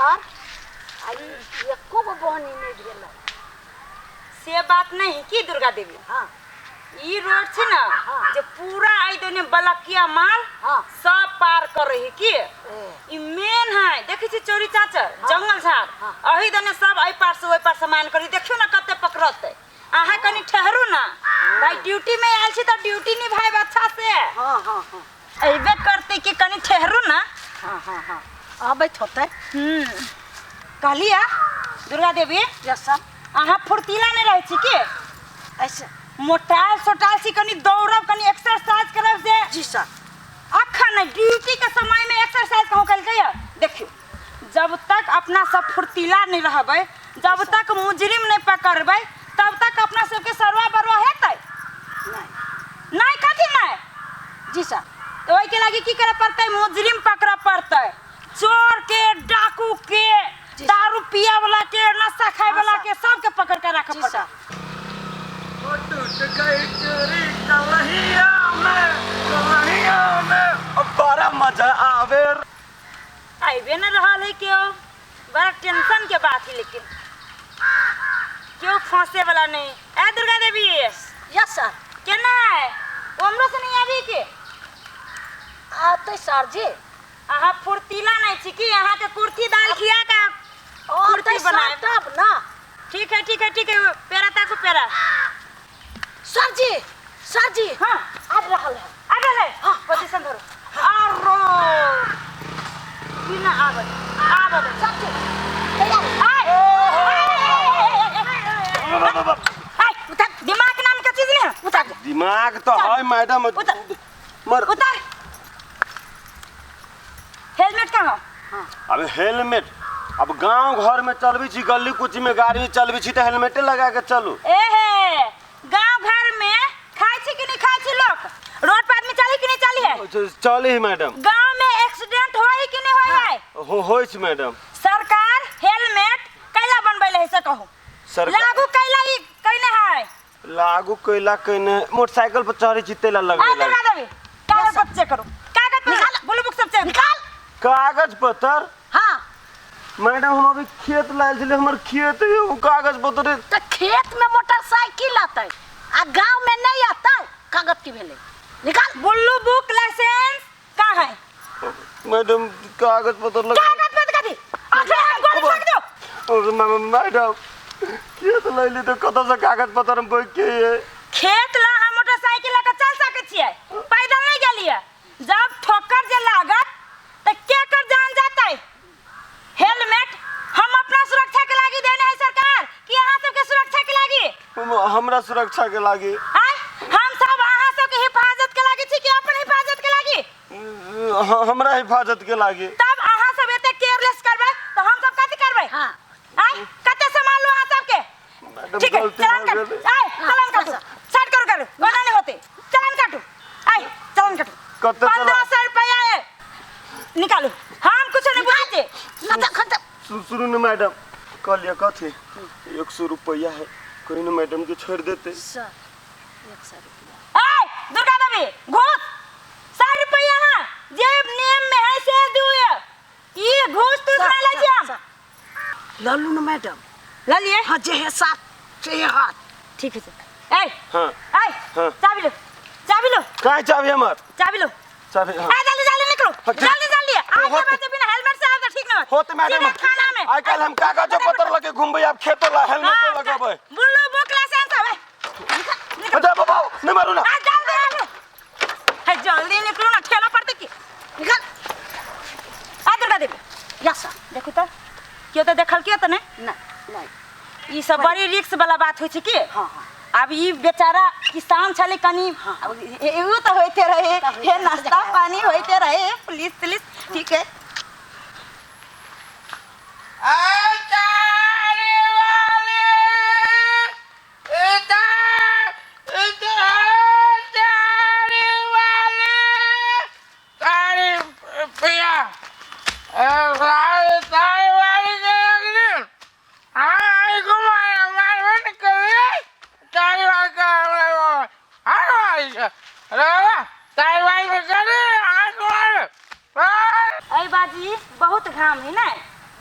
Sir एको गो बहनी नहीं भेल से बात नहीं की दुर्गा देवी। हाँ ई रोड छे ना हाँ। जो पूरा आई दोने बलकिया माल हाँ। सब पार कर रही की ए। ई मेन है देखी छी चोरी चाचर जंगल झाड़ हाँ। अही दोने सब आई पार से ओई पार सामान करी देखियो ना कते पकड़ते आहा कनी ठहरू ना भाई ड्यूटी में आइल छी त ड्यूटी निभाए अच्छा से। हाँ हाँ हाँ अइबे करते कि कनी ठहरू ना। हाँ हाँ हाँ अबैत होते। कहलिया दुर्गा देवी यस सर आहा फुर्तीला नहीं रहे छी की ऐसे मोटाल सोटाल सी कनी दौड़ब कनी एक्सरसाइज करब से। जी सर अखन ड्यूटी के समय में एक्सरसाइज कहूं कल गया देखियो जब तक अपना सब फुर्तीला नहीं रहबै जब तक मुजरिम नहीं पकड़बै तब तक अपना सबके सरवा बरवा हेतै नहीं नहीं कथी नहीं। जी सर तो ओई के लागी की करे पड़तै मुजरिम पकड़ पड़तै चोर के डाकू के दारू पिया वाला के नशा खाए वाला के सबके पकड़ के रख पड़तै। बड़ा मजा आवे आइबे न रहल है क्यों बड़ा टेंशन के बात है लेकिन क्यों फंसे वाला नहीं। ए दुर्गा देवी यस सर केना है हमरो से नहीं आबी के आते सर जी आहा फुर्तीला नहीं छी कि आहा के कुर्ती दाल खिया का कुर्ती बनाए तब ना। ठीक है पेरा ताको पेरा सर जी हां आ रहल है आगे है हाँ, पोजीशन धरो आरो बिना आवे सर जी तैयार उतार दिमाग नाम का चीज नहीं है उतार दिमाग तो है मैडम मर उतार हेलमेट कहाँ हो? अब हेलमेट अब गांव घर में चलबी छी गली कुची में गाड़ी में चलबी छी तो हेलमेटे लगा के चलू। एहे गांव घर में खाई छी कि नहीं खाई छी लोग रोड पर आदमी चली कि नहीं चली है चली ही मैडम गांव में एक्सीडेंट होई कि नहीं होई है होई छी मैडम। सरकार हेलमेट कैला बनबैले है से कहू लागू कैला ही कइने है लागू कैला कइने मोटरसाइकिल पर चढ़ी छी तेला लगवे आ दुर्गा देवी कागज पत्र चेक करो कागज निकाल ब्लू बुक सब चेक निकाल कागज पत्र। हाँ मैडम हम अभी खेत लायल छले हमर खेत है कागज पत्र तो खेत में मोटरसाइकिल आते आ गांव में नहीं आता कागज की भेले निकाल ब्लू बुक लाइसेंस कहाँ है मैडम कागज पत्र लग कागज पत्र कथी आखिर हम गोल फेंक दो मैडम खेत लैली तो कत से कागज पत्र हम के खेत ला हम मोटरसाइकिल लेके चल सके छियै पैदल नहीं गेलिए जब ठोकर जे लागत त के कर जान जातै हेलमेट हम अपना सुरक्षा के लागी देने है सरकार कि अहाँ सबके सुरक्षा के लागी हमरा सुरक्षा के लागी हाय हम सब अहाँ सबके हिफाजत के लागी छी कि अपन हिफाजत के लागी हमरा हिफाजत के लागी। तब अहाँ सब एते केयरलेस करबै तो हम सब कथि करबै। हाँ हाय कते संभाल लो अहाँ सबके ठीक है चलन काटू आय चलन काटू साइड करो वरना नहीं होते चलन काटू आय चलन काटू कते 1500 रुपया है निकालो हम कुछ नहीं बोलते ना खत्म सुनो न मैडम कहलिए कथी 100 रुपया है कोई न मैडम के छोड़ देते सर 100 रुपया आय दुर्गा देवी घूस 100 रुपया हां जेब नियम में है से दियो ये घूस तो नहीं ले जा लालू न मैडम ले लिए हाँ जे है साथ जे है हाथ ठीक है ए हां आय हाँ। चाबी लो काहे चाबी हमर चाबी लो चाबी हां आ जल्दी निकलो जल्दी आज के बाद बिना हेलमेट से आवे ठीक ना होते मैडम खाना में आज कल हम कागज पत्र लेके घूमबे अब खेतो ला हेलमेट लगाबे ब्लू बुक लाइसेंस हवे अरे बाबा नहीं मारो ना जल्दी निकलो ना ठेला पड़ते की निकाल आ दुर्गा देवी यस सर देखो तो क्यों तो देखल क्यों तो नहीं ई सब बड़ी रिस्क वाला बात होई छै की हाँ अब ई बेचारा किसान छले कनी एगो तो होते रहे हे नाश्ता पानी होते रहे पुलिस ठीक है बाजी बहुत घाम है ना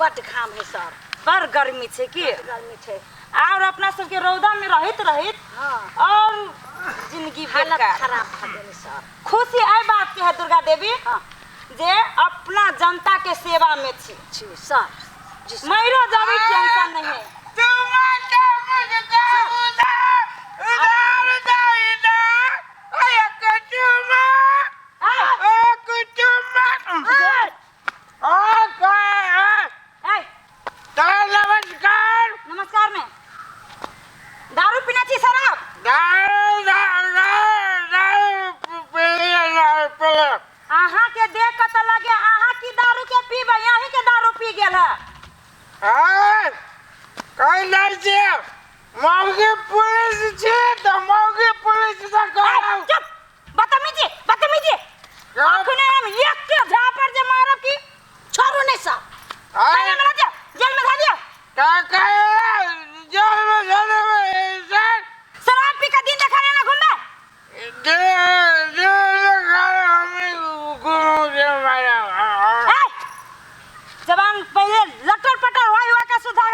बट घाम है सर, बड़ गर्मी छे की गर्मी छे। और अपना सबके रौदा में रहित हाँ और जिंदगी हालत बेकार। खराब भ गेल सर। खुशी आई बात के है दुर्गा देवी हाँ जे अपना जनता के सेवा में छी जी सर जी सर। मरो जावे टेंशन नहीं है। नमस्कार में दारू पीना छी शराब अहाँ के देख के तो लगे अहाँ की दारू के पीबे यहीं के दारू पी गेल है। चुप बदतमीजी बदतमीजी अखने हम एक के झापर जे मारब की छोड़ू नहीं सर। जेल में धा दिया शराब पी के दिन देखाने ना घूमे जवान पहले लटर पटर हुआ का सुधार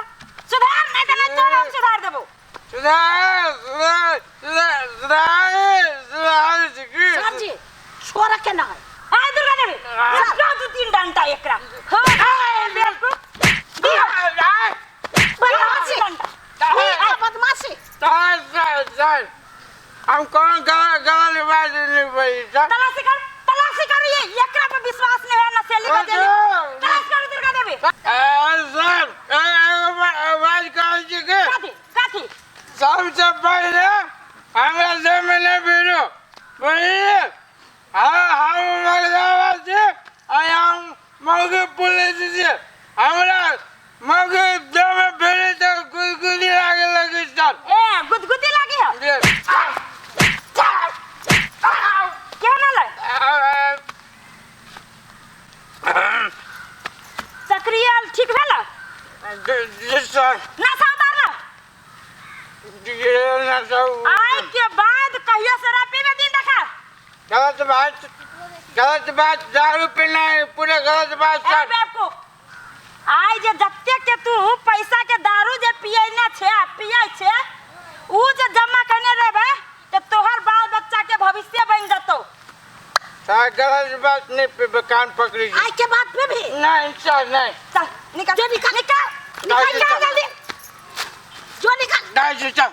सुधार नहीं तो नहीं तो हम सुधार देबो सर जी छोरा के ना है। हां दुर्गा देवी इसका दो तीन डंडा एकरा हां बेवकूफ दियो बदमाशी बदमाशी हम कौन गलत बात नहीं बोली सर। तलाशी कर ये एकरा पे विश्वास नहीं है ना सेली का जेली तलाश कर दुर्गा देवी सर आवाज कहाँ जी के काथी सबसे पहले हमें से मैंने वीडियो बोलिए हम मगदाबाद से हम मौके पुलिस से हमरा मौके जब मैं भेजे तो गुदगुदी लागे लगी सर। ए गुदगुदी लागी है क्या ना ले सक्रिय ठीक भेला जी सर नशा उतारला आई के बाद कहियो शराब पीबे दिन देखा गलत बात दारू पीना है पूरे गलत बात ए सर। बेवकूफ आई जे जत्ते के तू पैसा के दारू जे पियने छे ऊ जे जमा करने रहबे त तोहर बाल बच्चा के भविष्य बन जतो सर गलत बात नहीं पे कान पकड़ी आई के बात पे भी नहीं सर नहीं चल निकल जो निकाल जल्दी जो निकाल नहीं सर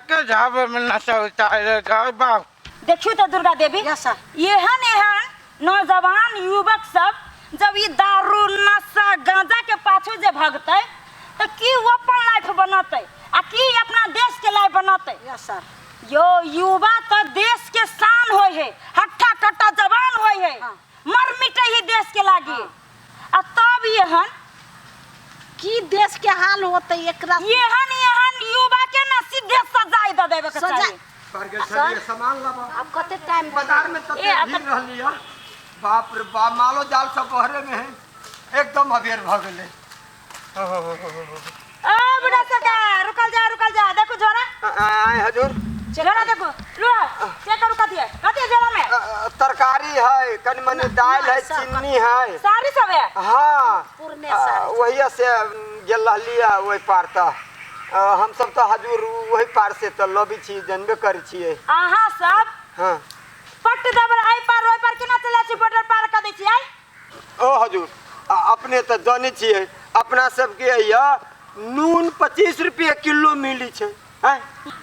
के जहाँ में नशा उतारेगा बाप देखियो तो दुर्गा देवी यस सर। एहन नौजवान युवक सब जब ये दारू नशा गांजा के पाछू जे भगते तो की वो अपन लाइफ बनते आ की अपना देश के लाइफ बनते यस सर। यो युवा तो देश के शान होय है हट्ठा कट्टा जवान होय है हाँ। मर मिटे ही देश के लागी आ तब एहन की देश के हाल होते एकरा एहन युवा के ना सीधे सजाई दे देबे के सजा- चाहिए सर सामान लावा अब कते टाइम बाजार में तो ए, भीड़ रहली है। बाप रे बाप मालो जाल सब बहरे में है एकदम अबेर भ गेले। आ बुढ़ा सका रुकल जा देखो जोरा आए हजूर जोरा देखो लो चेक करू कथी जोरा में तरकारी है कनी मनी दाल है चीनी है। सारी सब है हाँ पुरने साल वही से गेल रहली है वही पार तो हम सब तो हजूर वही पार से तो लबी छी जानबे करै छियै। आहा सब हाँ पट दबर आई पार ओई पार केना चले छी बॉर्डर पार कर दै छी आई ओ हजूर अपने तो जाने छियै अपना सबके या नून 25 रुपये किलो मिली छै हैं।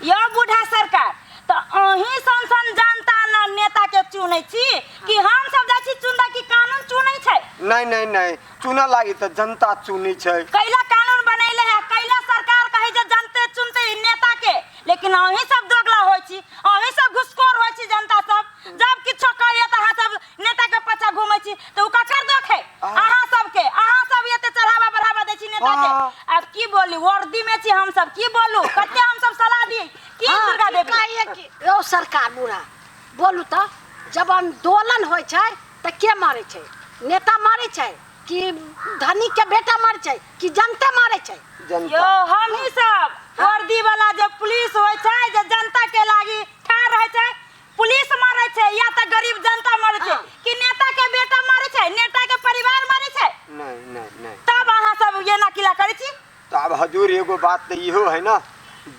यो बूढ़ा सरकार तो अही संसन जनता न नेता के चुनै छी कि हम सब जाइ छी चुनदा की कानून चुनै छै नहीं चुना लागी तो जनता चुनी छै। कैला कानून बनैले है कैला सरकार कहे जे जनते चुनते नेता के लेकिन अही सब दोगला होय छी अही सब घुसखोर होय छी जनता सब जब किछो कहिए त अहाँ सब नेता के पछा घुमै छी तो उ ककर दोख है अहाँ सब एते चढ़ावा बढ़ावा दै छी नेता के। अब की बोली वर्दी में छी हम सब की बोलू कते हम सब सलाह दी की दुर्गा देवी कहिए कि ओ सरकार बुढ़ा बोलू तो जब आंदोलन होय छै त के मारे छै नेता मारे छै कि धनी के बेटा मारे छै कि जनता मारे छै। यो हम ही सब वर्दी वाला जब पुलिस होय छै जे जनता के लागी ठाड़ रहे छै पुलिस मारे छै या त गरीब जनता मारे छै कि नेता के बेटा मारे छै नेता के परिवार मारे छै हजूर एगो बात तो इहो है ना,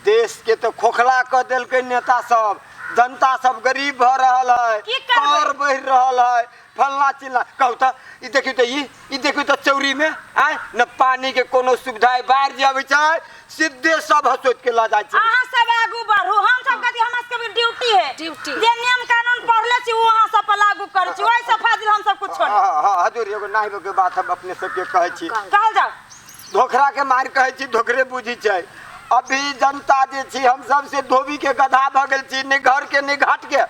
देश के तो खोखला कर दिल के नेता सब, जनता सब गरीब भ रहल है, की करबै? कर बढ़ रहल है, फलना चिल्ला कहू तो ई देखियो तो ई देखियो तो चौरी में आय न पानी के कोनो सुविधा है, बाहर जे आबै छै सीधे सब हसोत के ला जाय छै। अहाँ सब आगू बढ़ू, हम सब कथी हमरा सबके ड्यूटी है, ड्यूटी। जे नियम कानून पढ़ले छी वो अहाँ सब पर लागू करै छी, ओइ से फाजिल हम सब कुछ छोड़ हाँ हजूर एगो नाहिब के बात हम अपने सबके कहै छी, कहल जाओ। धोखरा के मार कहै छी धोखरे बुझी छै। अभी जनता जे छी हम सब से धोबी के गधा भ गेल छी, ने घर के ने घाट के।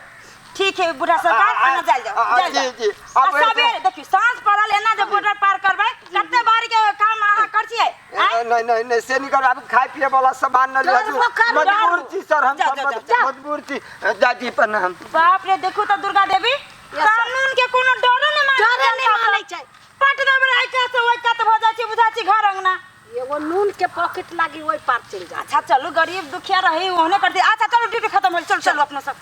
ठीक है बुढ़ा सरकार, आना जाल जाओ जी जी अब सबेरे देखियो सांझ पड़ल एना जे बॉर्डर पार करबै कते बारी के काम अहाँ कर छियै। नहीं से नहीं कर, अब खाए पिए वाला सामान न ले हजूर, मजबूर छी सर हम सब मजबूर छी। दादी प्रणाम। बाप रे देखू तो दुर्गा देवी कानून के कोनो डर नहीं मानै छै, पट दबर आइ का से ओइ का त भ जाय छै बुझा छी घर अंगना। एगो नून के पॉकेट लागी ओइ पार चल जा। अच्छा चलू गरीब दुखिया रही ओहने कर दे। अच्छा चलो ड्यूटी खत्म हो, चलो चलो अपना सब।